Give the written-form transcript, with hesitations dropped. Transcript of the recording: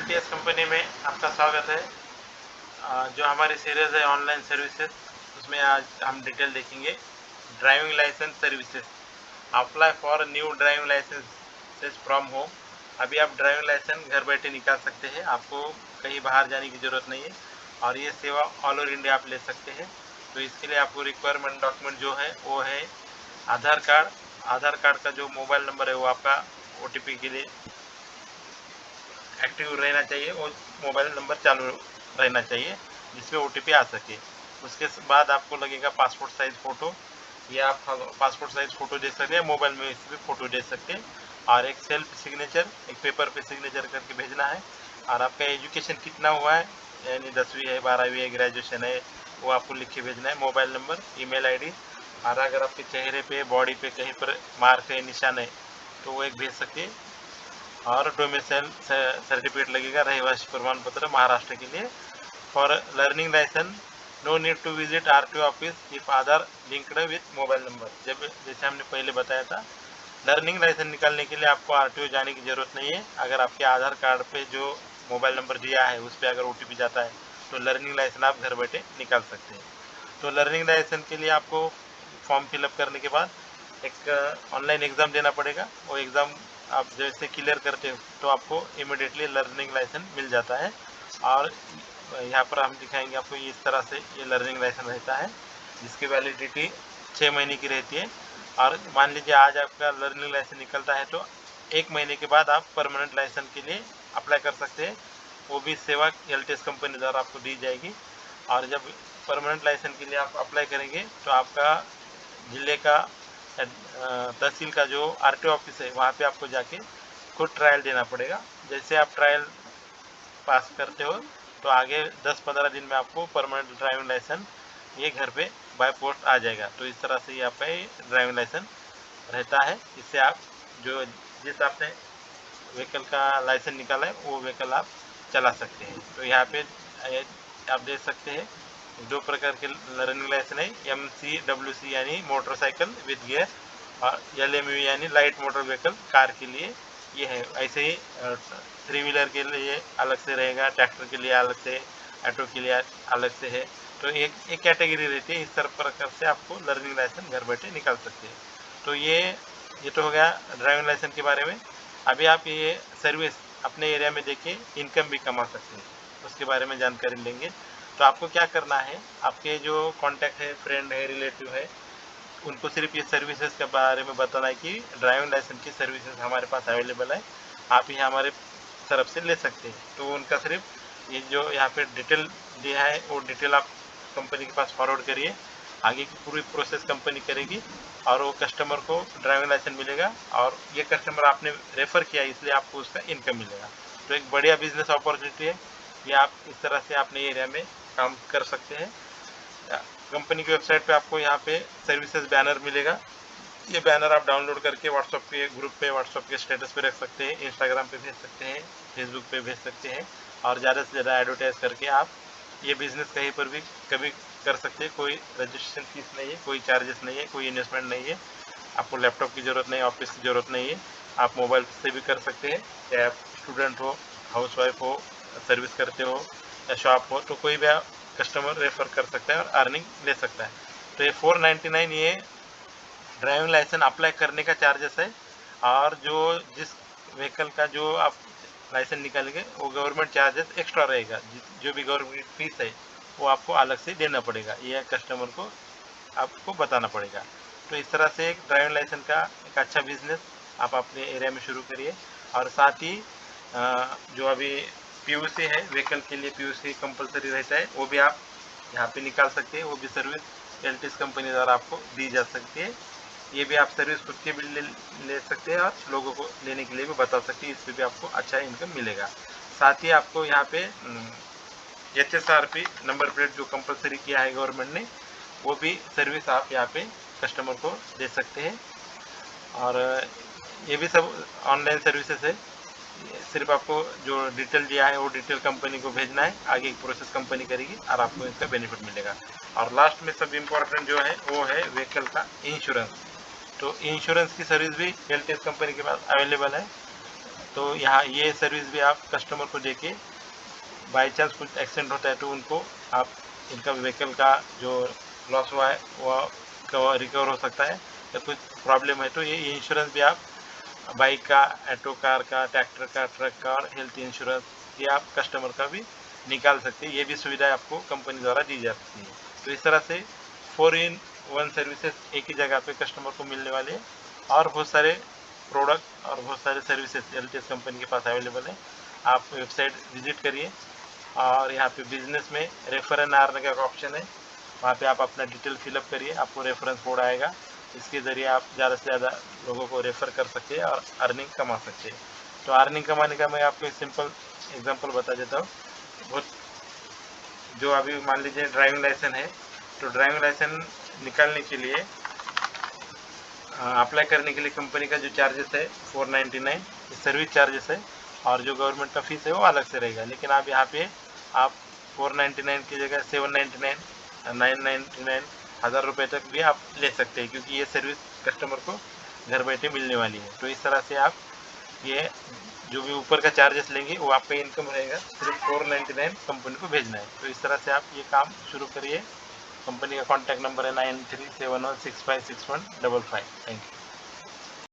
LTS company में आपका स्वागत है। जो हमारी सीरीज़ है ऑनलाइन सर्विसेज, उसमें आज हम डिटेल देखेंगे driving licence services. Apply for new driving licence from home. अभी आप ड्राइविंग लाइसेंस घर बैठे निकाल सकते हैं, आपको कहीं बाहर जाने की ज़रूरत नहीं है और ये सेवा ऑल ओवर इंडिया आप ले सकते हैं। तो इसके लिए आपको रिक्वायरमेंट डॉक्यूमेंट जो है वो है आधार कार्ड। आधार कार्ड का जो मोबाइल नंबर है वो आपका ओटीपी के लिए एक्टिव रहना चाहिए और मोबाइल नंबर चालू रहना चाहिए जिसमें ओटीपी आ सके। उसके बाद आपको लगेगा पासपोर्ट साइज़ फ़ोटो। ये आप पासपोर्ट साइज़ फ़ोटो दे सकते हैं, मोबाइल में भी फ़ोटो दे सकते हैं और एक सेल्फ सिग्नेचर, एक पेपर पे सिग्नेचर करके भेजना है। और आपका एजुकेशन कितना हुआ है, यानी 10वीं है, 12वीं है, ग्रेजुएशन है, वो आपको लिख के भेजना है। मोबाइल नंबर, ईमेल आईडी और अगर आपके चेहरे पे, बॉडी पे कहीं पर मार्क है, निशान है तो वो एक भेज सकते हैं। और डोमिसाइल सर्टिफिकेट लगेगा, रहवासी प्रमाण पत्र महाराष्ट्र के लिए। For learning licence no need to visit RTO office if Aadhaar linked with mobile number. जब जैसे हमने पहले बताया था, लर्निंग लाइसेंस निकालने के लिए आपको आरटीओ जाने की ज़रूरत नहीं है। अगर आपके आधार कार्ड पे जो मोबाइल नंबर दिया है उस पर अगर ओटीपी जाता है तो लर्निंग लाइसेंस आप घर बैठे निकाल सकते हैं। तो लर्निंग लाइसेंस के लिए आपको फॉर्म फिलअप करने के बाद एक ऑनलाइन एग्ज़ाम देना पड़ेगा। वो एग्ज़ाम आप जैसे क्लियर करते हो तो आपको इमिडिएटली लर्निंग लाइसेंस मिल जाता है। और यहाँ पर हम दिखाएंगे आपको, इस तरह से ये लर्निंग लाइसेंस रहता है जिसकी वैलिडिटी 6 महीने की रहती है। और मान लीजिए आज आपका लर्निंग लाइसेंस निकलता है तो 1 महीने के बाद आप परमानेंट लाइसेंस के लिए अप्लाई कर सकते हैं। वो भी सेवा एलटीएस कंपनी द्वारा आपको दी जाएगी। और जब परमानेंट लाइसेंस के लिए आप अप्लाई करेंगे तो आपका ज़िले का तहसील का जो आरटीओ ऑफिस है वहाँ पे आपको जाके खुद ट्रायल देना पड़ेगा। जैसे आप ट्रायल पास करते हो तो आगे 10-15 दिन में आपको परमानेंट ड्राइविंग लाइसेंस ये घर पे बाय पोस्ट आ जाएगा। तो इस तरह से ये आपका ये ड्राइविंग लाइसेंस रहता है। इससे आप जो जिस आपने व्हीकल का लाइसेंस निकाला है वो व्हीकल आप चला सकते हैं। तो यहाँ पे आप देख सकते हैं 2 प्रकार के लर्निंग लाइसेंस है, MCWC यानी मोटरसाइकिल विद गियर और LMV यानी लाइट मोटर व्हीकल कार के लिए ये है। ऐसे ही 3 व्हीलर के लिए अलग से रहेगा, ट्रैक्टर के लिए अलग से, ऑटो के लिए अलग से है। तो एक कैटेगरी रहती है। इस तरह प्रकार से आपको लर्निंग लाइसेंस घर बैठे निकाल सकते हैं। तो ये तो हो गया ड्राइविंग लाइसेंस के बारे में। अभी आप ये सर्विस अपने एरिया में देके इनकम भी कमा सकते हैं, उसके बारे में जानकारी लेंगे। तो आपको क्या करना है, आपके जो कॉन्टैक्ट है, फ्रेंड है, रिलेटिव है, उनको सिर्फ ये सर्विसेज के बारे में बताना है कि ड्राइविंग लाइसेंस की सर्विसेज हमारे पास अवेलेबल है, आप ये हमारे तरफ से ले सकते हैं। तो उनका सिर्फ ये जो यहाँ पे डिटेल दिया है वो डिटेल आप कंपनी के पास फॉरवर्ड करिए। आगे की पूरी प्रोसेस कंपनी करेगी और वो कस्टमर को ड्राइविंग लाइसेंस मिलेगा और ये कस्टमर आपने रेफ़र किया इसलिए आपको उसका इनकम मिलेगा। तो एक बढ़िया बिजनेस अपॉर्चुनिटी है ये। आप इस तरह से अपने एरिया में काम कर सकते हैं। कंपनी की वेबसाइट पे आपको यहाँ पे सर्विसेज बैनर मिलेगा। ये बैनर आप डाउनलोड करके व्हाट्सएप के ग्रुप पे, व्हाट्सएप के स्टेटस पे रख सकते हैं, इंस्टाग्राम पे भेज सकते हैं, फेसबुक पे भेज सकते हैं और ज़्यादा से ज़्यादा एडवर्टाइज करके आप ये बिज़नेस कहीं पर भी कभी कर सकते हैं। कोई रजिस्ट्रेशन फीस नहीं है, कोई चार्जेस नहीं है, कोई इन्वेस्टमेंट नहीं है, आपको लैपटॉप की ज़रूरत नहीं है, ऑफिस की ज़रूरत नहीं है। आप मोबाइल से भी कर सकते हैं, चाहे आप स्टूडेंट हो, हाउसवाइफ हो, सर्विस करते हो या शॉप हो, तो कोई भी कस्टमर रेफ़र कर सकता है और अर्निंग ले सकता है। तो ये 499 ये ड्राइविंग लाइसेंस अप्लाई करने का चार्जेस है। और जो जिस व्हीकल का जो आप लाइसेंस निकालेंगे वो गवर्नमेंट चार्जेस एक्स्ट्रा रहेगा। जो भी गवर्नमेंट फीस है वो आपको अलग से देना पड़ेगा, ये कस्टमर को आपको बताना पड़ेगा। तो इस तरह से एक ड्राइविंग लाइसेंस का एक अच्छा बिजनेस आप अपने एरिया में शुरू करिए। और साथ ही जो अभी पीयूसी है, व्हीकल के लिए पीयूसी कंपलसरी रहता है, वो भी आप यहाँ पे निकाल सकते हैं। वो भी सर्विस एलटीएस कंपनी द्वारा आपको दी जा सकती है। ये भी आप सर्विस खुद के भी ले सकते हैं और लोगों को लेने के लिए भी बता सकते हैं, इससे भी आपको अच्छा इनकम मिलेगा। साथ ही आपको यहाँ पे HSRP नंबर प्लेट जो कंपलसरी किया है गवर्नमेंट ने, वो भी सर्विस आप यहाँ पे कस्टमर को दे सकते हैं। और ये भी सब ऑनलाइन सर्विसेज है। सिर्फ आपको जो डिटेल दिया है वो डिटेल कंपनी को भेजना है, आगे एक प्रोसेस कंपनी करेगी और आपको इसका बेनिफिट मिलेगा। और लास्ट में सब इम्पोर्टेंट जो है वो है व्हीकल का इंश्योरेंस। तो इंश्योरेंस की सर्विस भी एलटीएस कंपनी के पास अवेलेबल है। तो यहाँ ये सर्विस भी आप कस्टमर को देके बाई चांस कुछ एक्सीडेंट होता है तो उनको आप इनका व्हीकल का जो लॉस हुआ है वो रिकवर हो सकता है, या कुछ प्रॉब्लम है तो ये इंश्योरेंस भी आप बाइक का, ऑटो कार का, ट्रैक्टर का, ट्रक का और हेल्थ इंश्योरेंस ये आप कस्टमर का भी निकाल सकते हैं। ये भी सुविधा आपको कंपनी द्वारा दी जाती है। तो इस तरह से 4-in-1 सर्विसेज एक ही जगह पे कस्टमर को मिलने वाले हैं और बहुत सारे प्रोडक्ट और बहुत सारे सर्विसेज एलटीएस कंपनी के पास अवेलेबल है। आप वेबसाइट विजिट करिए और यहाँ पे बिजनेस में रेफर एंड अर्न का ऑप्शन है, वहाँ पे आप अपना डिटेल फिलअप करिए, आपको रेफरेंस कोड आएगा। इसके ज़रिए आप ज़्यादा से ज़्यादा लोगों को रेफ़र कर सकते हैं और अर्निंग कमा सकते हैं। तो अर्निंग कमाने का मैं आपको एक सिंपल एग्जांपल बता देता हूँ। बहुत जो अभी मान लीजिए ड्राइविंग लाइसेंस है, तो ड्राइविंग लाइसेंस निकालने के लिए अप्लाई करने के लिए कंपनी का जो चार्जेस है 499 सर्विस चार्जेस है, और जो गवर्नमेंट का फीस है वो अलग से रहेगा। लेकिन आप यहाँ पे आप 499 की जगह 799, 999, 1000 रुपये तक भी आप ले सकते हैं, क्योंकि ये सर्विस कस्टमर को घर बैठे मिलने वाली है। तो इस तरह से आप ये जो भी ऊपर का चार्जेस लेंगे वो आपका इनकम रहेगा, सिर्फ 499 कंपनी को भेजना है। तो इस तरह से आप ये काम शुरू करिए। कंपनी का कॉन्टैक्ट नंबर है 9371656155। Thank you.